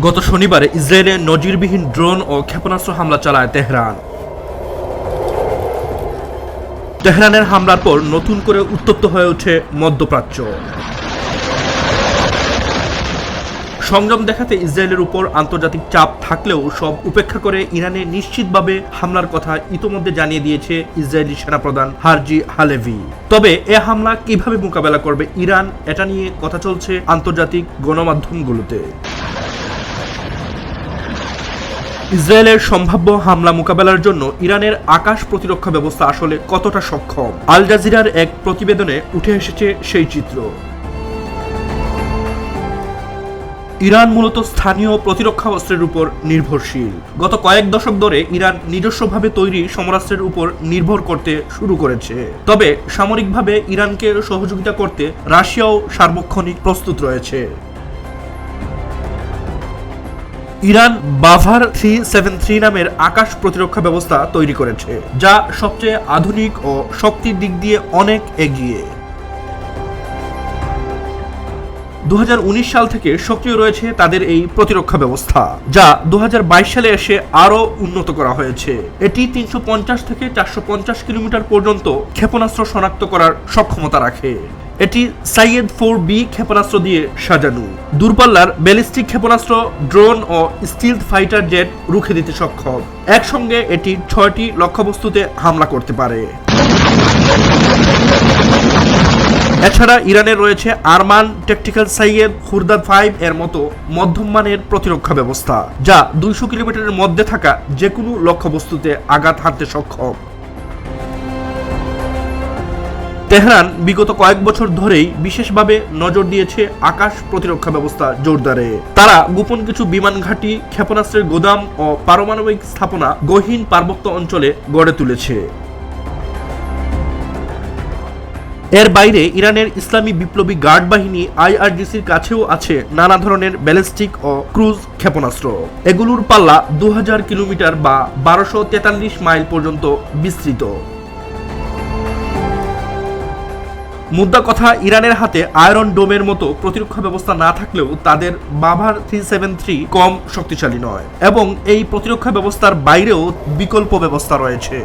গত শনিবারে ইসরায়েলে নজিরবিহীন ড্রোন ও ক্ষেপণাস্ত্র হামলা চালায় তেহরান। তেহরানের হামলার পর নতুন করে উত্তপ্ত হয়ে ওঠে মধ্যপ্রাচ্য। সংযম দেখাতে ইসরায়েলের উপর আন্তর্জাতিক চাপ থাকলেও সব উপেক্ষা করে ইরানে নিশ্চিতভাবে হামলার কথা ইতোমধ্যে জানিয়ে দিয়েছে ইসরায়েলি সেনাপ্রধান হারজি হালেভি। তবে এ হামলা কিভাবে মোকাবেলা করবে ইরান, এটা নিয়ে কথা চলছে আন্তর্জাতিক গণমাধ্যমগুলোতে। ইসরায়েলের সম্ভাব্য হামলা মোকাবেলার জন্য ইরানের আকাশ প্রতিরক্ষা ব্যবস্থা আসলে কতটা সক্ষম, আল জাজিরার এক প্রতিবেদনে উঠে এসেছে সেই চিত্র। ইরান মূলত স্থানীয় প্রতিরক্ষা অস্ত্রের উপর নির্ভরশীল। গত কয়েক দশক ধরে ইরান নিজস্বভাবে তৈরি সমরাস্ত্রের উপর নির্ভর করতে শুরু করেছে। তবে সামরিকভাবে ইরানকে সহযোগিতা করতে রাশিয়াও সার্বক্ষণিক প্রস্তুত রয়েছে। ইরান বাভার 373 নামের আকাশ প্রতিরক্ষা ব্যবস্থা তৈরি করেছে, যা সবচেয়ে আধুনিক ও শক্তির দিক দিয়ে অনেক এগিয়ে। 2019 সাল থেকে সক্রিয় রয়েছে তাদের এই প্রতিরক্ষা ব্যবস্থা, যা 2022 সালে এসে আরও উন্নত করা হয়েছে। এটি 350 থেকে 450 কিলোমিটার পর্যন্ত ক্ষেপণাস্ত্র শনাক্ত করার সক্ষমতা রাখে। এটি সাইয়েদ 4B ক্ষেপণাস্ত্র দিয়ে সাজানো। দূরপাল্লার ব্যালিস্টিক ক্ষেপণাস্ত্র, ড্রোন ও স্টিলথ ফাইটার জেট রুখে দিতে সক্ষম। একসঙ্গে এটি 6টি লক্ষ্যবস্তুতে হামলা করতে পারে। এছাড়া ইরানের রয়েছে আরমান ট্যাকটিক্যাল সাইয়েদ খুরদাদ 5 এর মতো মধ্যম মানের প্রতিরক্ষা ব্যবস্থা, যা 200 কিলোমিটারের মধ্যে থাকা যে কোনো লক্ষ্যবস্তুতে আঘাত হানতে সক্ষম। তেহরান বিগত কয়েক বছর ধরেই বিশেষভাবে নজর দিয়েছে আকাশ প্রতিরক্ষা ব্যবস্থা জোরদারে। তারা গোপন কিছু বিমান ঘাঁটি, ক্ষেপণাস্ত্রের গোদাম ও পারমাণবিক স্থাপনা গহীন পার্বত্য অঞ্চলে গড়ে তুলেছে। এর বাইরে ইরানের ইসলামী বিপ্লবী গার্ড বাহিনী IRGCর কাছেও আছে নানা ধরনের ব্যালিস্টিক ও ক্রুজ ক্ষেপণাস্ত্র। এগুলোর পাল্লা 2000 কিলোমিটার বা 1243 মাইল পর্যন্ত বিস্তৃত। মুদ্রা কথা, ইরানের হাতে আয়রন ডোমের মতো প্রতিরক্ষা ব্যবস্থা না থাকলেও তাদের বাভার 373 কম শক্তিশালী নয়, এবং এই প্রতিরক্ষা ব্যবস্থার বাইরেও বিকল্প ব্যবস্থা রয়েছে।